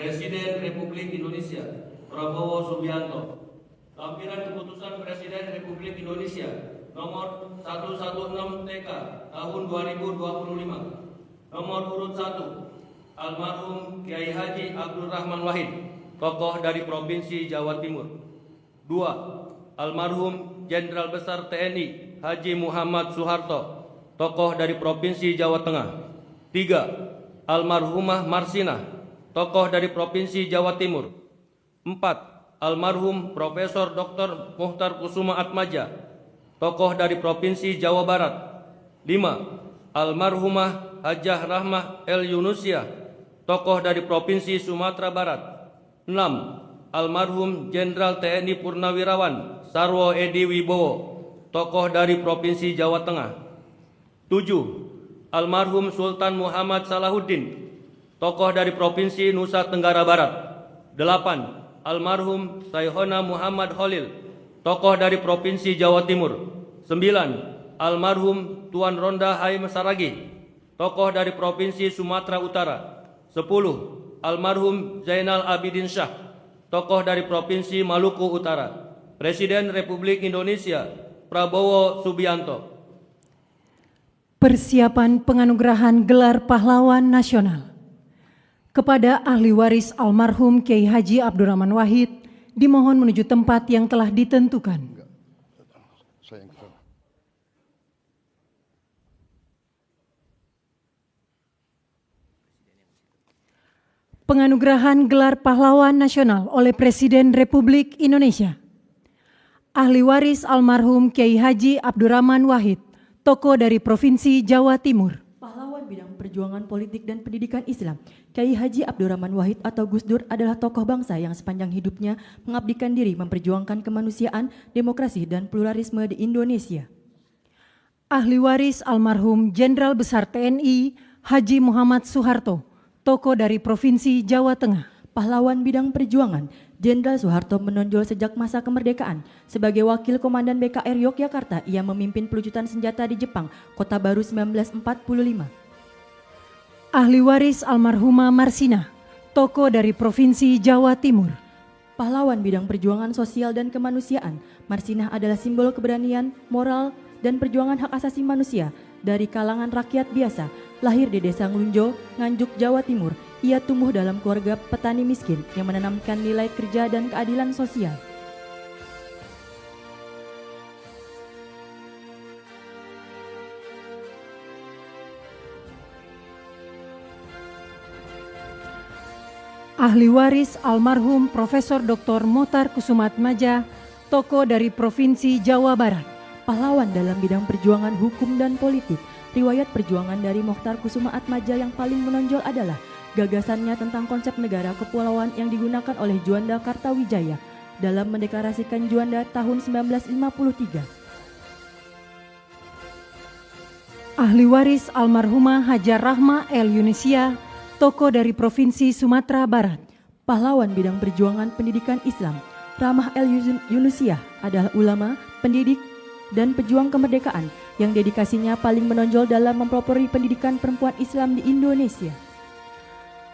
Presiden Republik Indonesia Prabowo Subianto. Lampiran Keputusan Presiden Republik Indonesia nomor 116 TK tahun 2025. Nomor urut 1, almarhum Kiai Haji Abdul Rahman Wahid, tokoh dari Provinsi Jawa Timur. 2. Almarhum Jenderal Besar TNI Haji Muhammad Soeharto, tokoh dari Provinsi Jawa Tengah. 3. Almarhumah Marsinah, tokoh dari Provinsi Jawa Timur. 4. Almarhum Profesor Dr. Muhtar Kusuma Atmaja, tokoh dari Provinsi Jawa Barat. 5. Almarhumah Hajah Rahmah El Yunusia, tokoh dari Provinsi Sumatera Barat. 6. Almarhum Jenderal TNI Purnawirawan Sarwo Edi Wibowo, tokoh dari Provinsi Jawa Tengah. 7. Almarhum Sultan Muhammad Salahuddin, tokoh dari Provinsi Nusa Tenggara Barat. 8. Almarhum Sayhona Muhammad Khalil, tokoh dari Provinsi Jawa Timur. 9. Almarhum Tuan Ronda Haim Saragih, tokoh dari Provinsi Sumatera Utara. 10. Almarhum Zainal Abidin Shah, tokoh dari Provinsi Maluku Utara. Presiden Republik Indonesia Prabowo Subianto. Persiapan penganugerahan gelar pahlawan nasional kepada ahli waris almarhum Kiai Haji Abdurrahman Wahid dimohon menuju tempat yang telah ditentukan. Penganugerahan gelar pahlawan nasional oleh Presiden Republik Indonesia. Ahli waris almarhum Kiai Haji Abdurrahman Wahid, tokoh dari Provinsi Jawa Timur. Pahlawan bidang perjuangan politik dan pendidikan Islam, Kiai Haji Abdurrahman Wahid atau Gus Dur adalah tokoh bangsa yang sepanjang hidupnya mengabdikan diri memperjuangkan kemanusiaan, demokrasi, dan pluralisme di Indonesia. Ahli waris almarhum Jenderal Besar TNI Haji Muhammad Soeharto, tokoh dari Provinsi Jawa Tengah. Pahlawan bidang perjuangan, Jenderal Soeharto menonjol sejak masa kemerdekaan. Sebagai wakil komandan BKR Yogyakarta, ia memimpin pelucutan senjata di Jepang, Kota Baru 1945. Ahli waris almarhumah Marsinah, tokoh dari Provinsi Jawa Timur. Pahlawan bidang perjuangan sosial dan kemanusiaan, Marsinah adalah simbol keberanian, moral, dan perjuangan hak asasi manusia dari kalangan rakyat biasa. Lahir di Desa Nglunjo, Nganjuk, Jawa Timur, ia tumbuh dalam keluarga petani miskin yang menanamkan nilai kerja dan keadilan sosial. Ahli waris almarhum Profesor Dr. Muhtar Kusuma Atmaja, tokoh dari Provinsi Jawa Barat. Pahlawan dalam bidang perjuangan hukum dan politik. Riwayat perjuangan dari Muhtar Kusuma Atmaja yang paling menonjol adalah gagasannya tentang konsep negara kepulauan yang digunakan oleh Juanda Kartawijaya dalam mendeklarasikan Juanda tahun 1953. Ahli waris almarhumah Hajah Rahmah El Yunusia, tokoh dari Provinsi Sumatera Barat. Pahlawan bidang perjuangan pendidikan Islam, Rahmah El Yunusia adalah ulama, pendidik, dan pejuang kemerdekaan yang dedikasinya paling menonjol dalam mempelopori pendidikan perempuan Islam di Indonesia.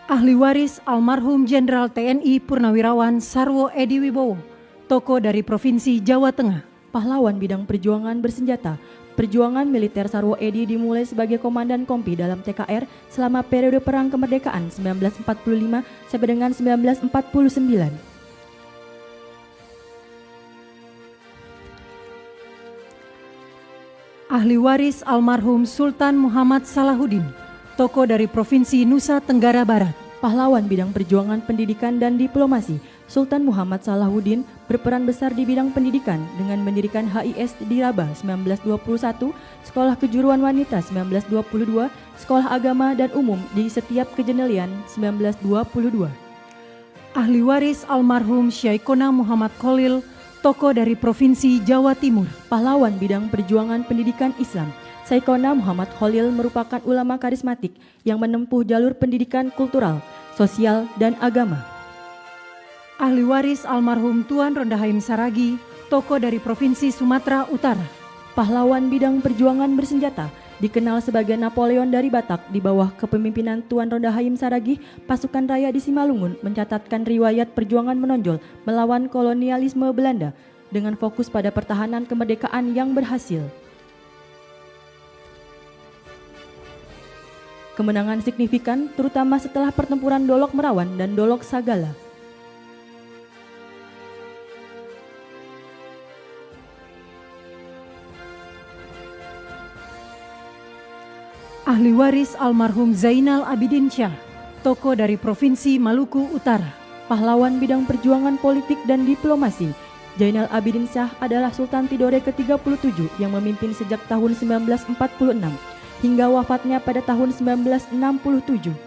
Ahli waris almarhum Jenderal TNI Purnawirawan Sarwo Edi Wibowo, tokoh dari Provinsi Jawa Tengah. Pahlawan bidang perjuangan bersenjata, perjuangan militer Sarwo Edi dimulai sebagai komandan kompi dalam TKR selama periode Perang Kemerdekaan 1945 sampai dengan 1949. Ahli waris almarhum Sultan Muhammad Salahuddin, tokoh dari Provinsi Nusa Tenggara Barat. Pahlawan bidang perjuangan pendidikan dan diplomasi, Sultan Muhammad Salahuddin berperan besar di bidang pendidikan dengan mendirikan HIS di Rabah 1921, Sekolah Kejuruan Wanita 1922, Sekolah Agama dan Umum di setiap Kejenelian 1922. Ahli waris almarhum Syekhona Muhammad Khalil, tokoh dari Provinsi Jawa Timur. Pahlawan bidang perjuangan pendidikan Islam, Syekhona Muhammad Khalil merupakan ulama karismatik yang menempuh jalur pendidikan kultural, sosial, dan agama. Ahli waris almarhum Tuan Ronda Haim Saragih, tokoh dari Provinsi Sumatera Utara. Pahlawan bidang perjuangan bersenjata, Dikenal sebagai Napoleon dari Batak di bawah kepemimpinan Tuan Ronda Hayim Saragih, pasukan Raya di Simalungun mencatatkan riwayat perjuangan menonjol melawan kolonialisme Belanda dengan fokus pada pertahanan kemerdekaan yang berhasil. Kemenangan signifikan terutama setelah pertempuran Dolok Merawan dan Dolok Sagala. Ahli waris almarhum Zainal Abidin Syah, tokoh dari Provinsi Maluku Utara. Pahlawan bidang perjuangan politik dan diplomasi, Zainal Abidin Syah adalah Sultan Tidore ke-37 yang memimpin sejak tahun 1946 hingga wafatnya pada tahun 1967.